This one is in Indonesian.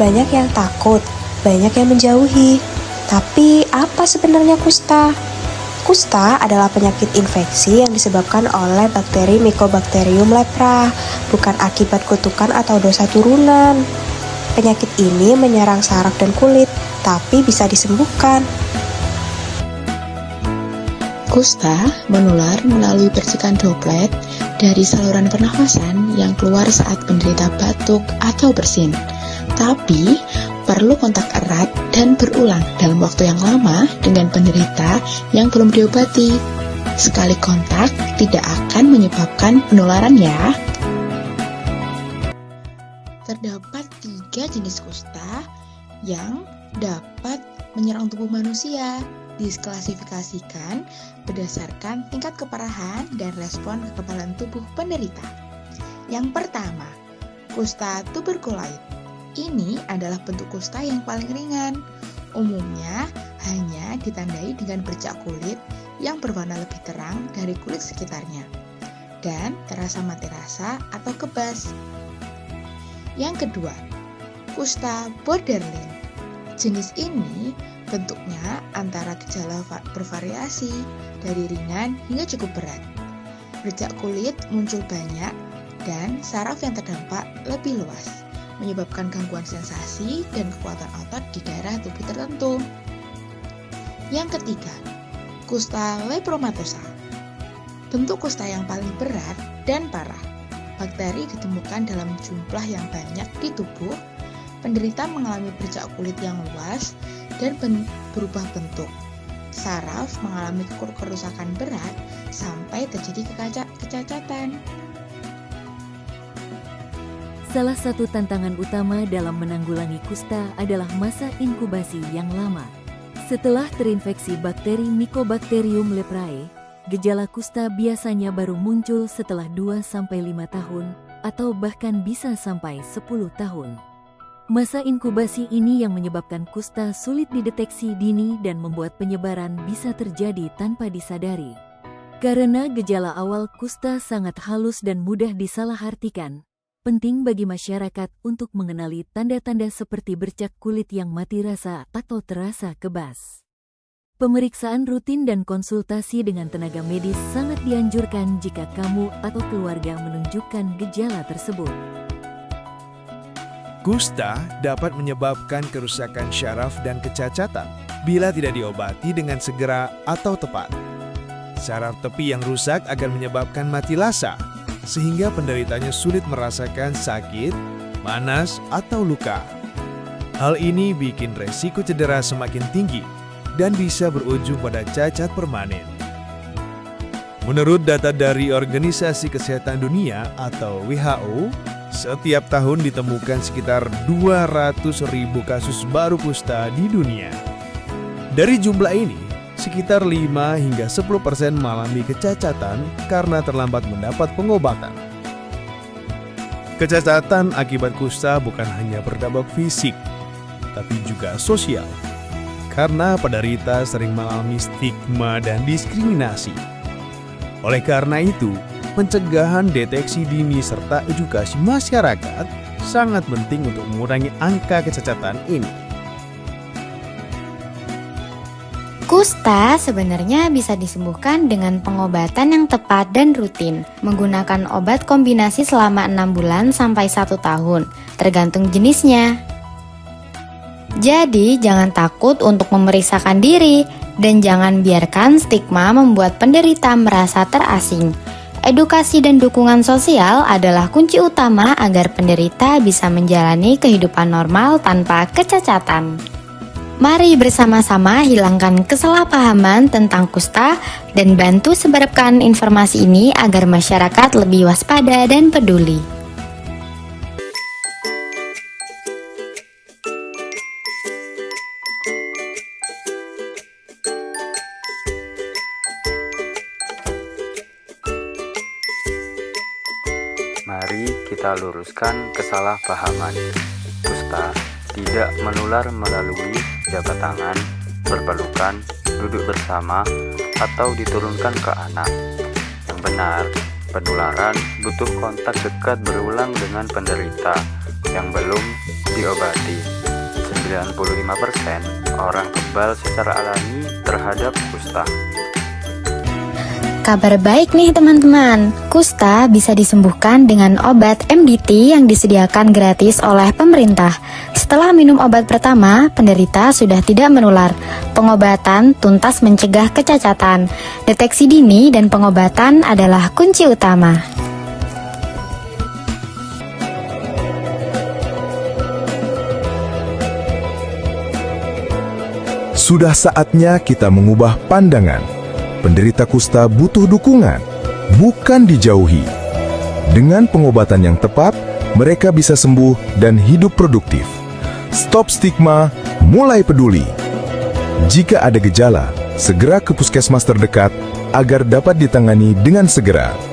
Banyak yang takut, banyak yang menjauhi. Tapi apa sebenarnya kusta? Kusta adalah penyakit infeksi yang disebabkan oleh bakteri Mycobacterium lepra, bukan akibat kutukan atau dosa turunan. Penyakit ini menyerang saraf dan kulit, tapi bisa disembuhkan. Kusta menular melalui percikan droplet dari saluran pernafasan yang keluar saat penderita batuk atau bersin. Tapi, perlu kontak erat dan berulang dalam waktu yang lama dengan penderita yang belum diobati. Sekali kontak tidak akan menyebabkan penularan ya. Terdapat 3 jenis kusta yang dapat menyerang tubuh manusia. Diklasifikasikan berdasarkan tingkat keparahan dan respon kekebalan tubuh penderita. Yang pertama, kusta tuberkuloid. Ini adalah bentuk kusta yang paling ringan. Umumnya hanya ditandai dengan bercak kulit yang berwarna lebih terang dari kulit sekitarnya dan terasa mati rasa atau kebas. Yang kedua, kusta Borderline. Jenis ini bentuknya antara gejala bervariasi dari ringan hingga cukup berat. Bercak kulit muncul banyak dan saraf yang terdampak lebih luas, menyebabkan gangguan sensasi dan kekuatan otot di daerah tubuh tertentu. Yang ketiga, kusta lepromatosa. Bentuk kusta yang paling berat dan parah. Bakteri ditemukan dalam jumlah yang banyak di tubuh. Penderita mengalami bercak kulit yang luas dan berubah bentuk. Saraf mengalami kerusakan berat sampai terjadi kecacatan. Salah satu tantangan utama dalam menanggulangi kusta adalah masa inkubasi yang lama. Setelah terinfeksi bakteri Mycobacterium leprae, gejala kusta biasanya baru muncul setelah 2-5 tahun atau bahkan bisa sampai 10 tahun. Masa inkubasi ini yang menyebabkan kusta sulit dideteksi dini dan membuat penyebaran bisa terjadi tanpa disadari. Karena gejala awal kusta sangat halus dan mudah disalahartikan, penting bagi masyarakat untuk mengenali tanda-tanda seperti bercak kulit yang mati rasa atau terasa kebas. Pemeriksaan rutin dan konsultasi dengan tenaga medis sangat dianjurkan jika kamu atau keluarga menunjukkan gejala tersebut. Kusta dapat menyebabkan kerusakan syaraf dan kecacatan bila tidak diobati dengan segera atau tepat. Saraf tepi yang rusak akan menyebabkan mati rasa, sehingga penderitanya sulit merasakan sakit, panas, atau luka. Hal ini bikin resiko cedera semakin tinggi dan bisa berujung pada cacat permanen. Menurut data dari Organisasi Kesehatan Dunia atau WHO, setiap tahun ditemukan sekitar 200.000 kasus baru kusta di dunia. Dari jumlah ini, sekitar 5-10% mengalami kecacatan karena terlambat mendapat pengobatan. Kecacatan akibat kusta bukan hanya berdampak fisik, tapi juga sosial. Karena penderita sering mengalami stigma dan diskriminasi. Oleh karena itu, pencegahan, deteksi dini, serta edukasi masyarakat sangat penting untuk mengurangi angka kecacatan ini. Kusta sebenarnya bisa disembuhkan dengan pengobatan yang tepat dan rutin, menggunakan obat kombinasi selama 6 bulan sampai 1 tahun, tergantung jenisnya. Jadi, jangan takut untuk memeriksakan diri, dan jangan biarkan stigma membuat penderita merasa terasing. Edukasi dan dukungan sosial adalah kunci utama agar penderita bisa menjalani kehidupan normal tanpa kecacatan. Mari bersama-sama hilangkan kesalahpahaman tentang kusta dan bantu sebarkan informasi ini agar masyarakat lebih waspada dan peduli. Mari kita luruskan kesalahpahaman. Kusta tidak menular melalui jabat tangan, berpelukan, duduk bersama, atau diturunkan ke anak. Yang benar, penularan butuh kontak dekat berulang dengan penderita yang belum diobati. 95% orang kebal secara alami terhadap kusta. Kabar baik nih teman-teman, kusta bisa disembuhkan dengan obat MDT yang disediakan gratis oleh pemerintah. Setelah minum obat pertama, penderita sudah tidak menular. Pengobatan tuntas mencegah kecacatan. Deteksi dini dan pengobatan adalah kunci utama. Sudah saatnya kita mengubah pandangan. Penderita kusta butuh dukungan, bukan dijauhi. Dengan pengobatan yang tepat, mereka bisa sembuh dan hidup produktif. Stop stigma, mulai peduli. Jika ada gejala, segera ke puskesmas terdekat agar dapat ditangani dengan segera.